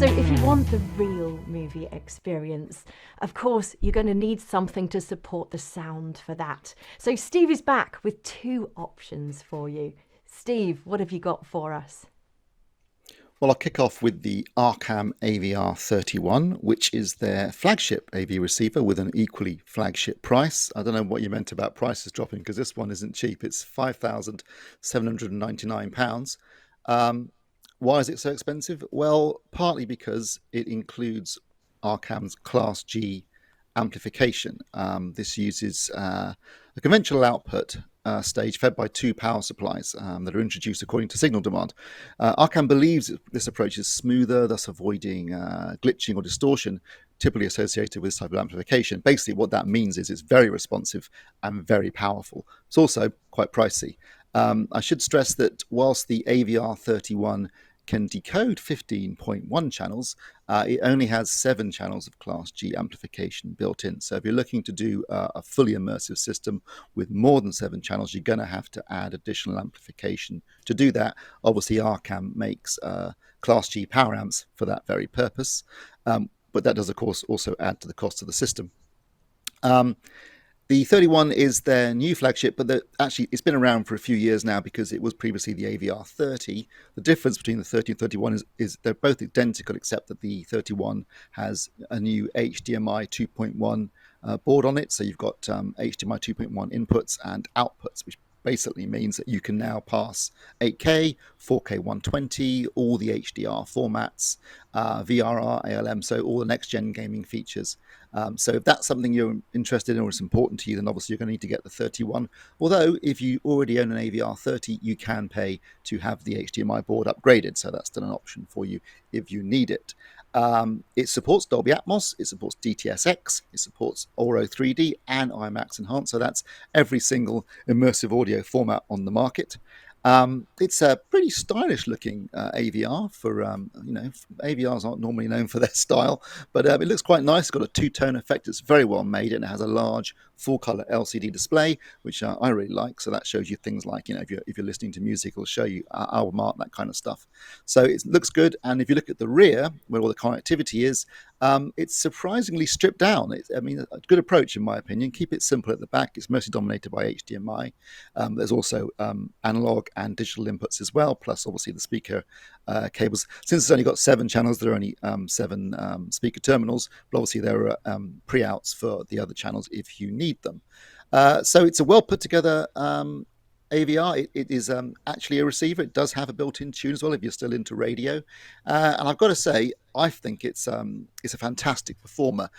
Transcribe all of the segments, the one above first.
So if you want the real movie experience, of course, you're going to need something to support the sound for that. So Steve is back with two options for you. Steve, what have you got for us? Well, I'll kick off with the Arcam AVR31, which is their flagship AV receiver with an equally flagship price. I don't know what you meant about prices dropping, because this one isn't cheap. It's £5,799. Why is it so expensive? Well, partly because it includes Arcam's Class G amplification. This uses a conventional output stage fed by two power supplies that are introduced according to signal demand. Arcam believes that this approach is smoother, thus avoiding glitching or distortion typically associated with this type of amplification. Basically, what that means is it's very responsive and very powerful. It's also quite pricey. I should stress that whilst the AVR31 can decode 15.1 channels, it only has 7 channels of Class G amplification built in. So if you're looking to do a fully immersive system with more than 7 channels, you're going to have to add additional amplification. To do that, obviously Arcam makes Class G power amps for that very purpose, but that does, of course, also add to the cost of the system. The 31 is their new flagship, but actually it's been around for a few years now because it was previously the AVR30. The difference between the 30 and 31 is they're both identical, except that the 31 has a new HDMI 2.1 board on it. So you've got HDMI 2.1 inputs and outputs, which basically means that you can now pass 8K, 4K 120, all the HDR formats, VRR, ALM, so all the next-gen gaming features. So if that's something you're interested in or it's important to you, then obviously you're going to need to get the 31. Although if you already own an AVR30, you can pay to have the HDMI board upgraded. So that's still an option for you if you need it. It supports Dolby Atmos, it supports DTS:X, it supports Auro 3D and IMAX Enhanced. So that's every single immersive audio format on the market. It's a pretty stylish looking AVR for, AVRs aren't normally known for their style, but it looks quite nice. It's got a two-tone effect. It's very well made, and it has a large full-color LCD display, which I really like. So that shows you things like, if you're listening to music, it'll show you album art, that kind of stuff. So it looks good. And if you look at the rear, where all the connectivity is, it's surprisingly stripped down. A good approach, in my opinion. Keep it simple at the back. It's mostly dominated by HDMI. There's also analog and digital inputs as well, plus obviously the speaker cables. Since it's only got 7 channels, there are only 7 speaker terminals, but obviously there are pre-outs for the other channels if you need them. So it's a well put together AVR. It is actually a receiver. It does have a built-in tune as well if you're still into radio. And I've got to say, I think it's a fantastic performer.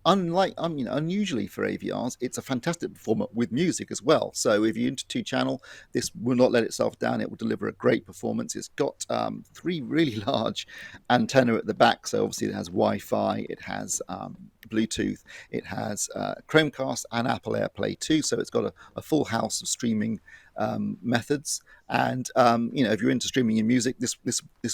Unusually for AVRs, it's a fantastic performer with music as well. So if you're into 2-channel, this will not let itself down. It will deliver a great performance. It's got 3 really large antenna at the back. So obviously it has Wi-Fi, it has Bluetooth, it has Chromecast and Apple AirPlay too. So it's got a full house of streaming methods. And if you're into streaming your music, this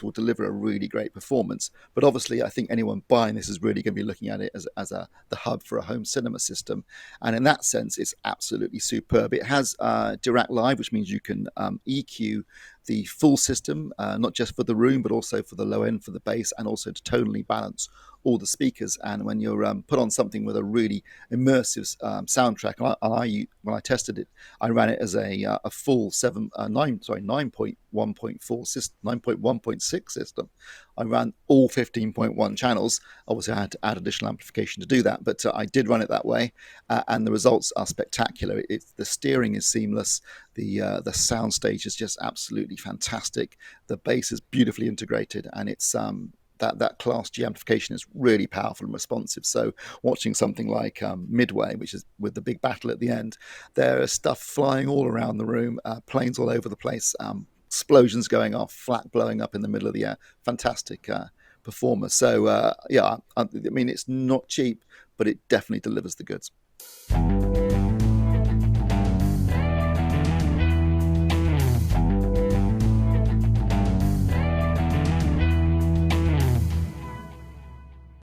will deliver a really great performance. But obviously, I think anyone buying this is really going to be looking at it as the hub for a home cinema system. And in that sense, it's absolutely superb. It has Dirac Live, which means you can EQ the full system, not just for the room, but also for the low end, for the bass, and also to tonally balance all the speakers. And when you're put on something with a really immersive soundtrack, when I tested it, I ran it as a full 9.1.4 system, 9.1.6 system. I ran all 15.1 channels. Obviously, I had to add additional amplification to do that, but I did run it that way, and the results are spectacular. The steering is seamless. The sound stage is just absolutely fantastic. The bass is beautifully integrated, and it's that Class G amplification is really powerful and responsive. So watching something like Midway, which is with the big battle at the end, there is stuff flying all around the room, planes all over the place, explosions going off, flak blowing up in the middle of the air. Fantastic performer. So it's not cheap, but it definitely delivers the goods.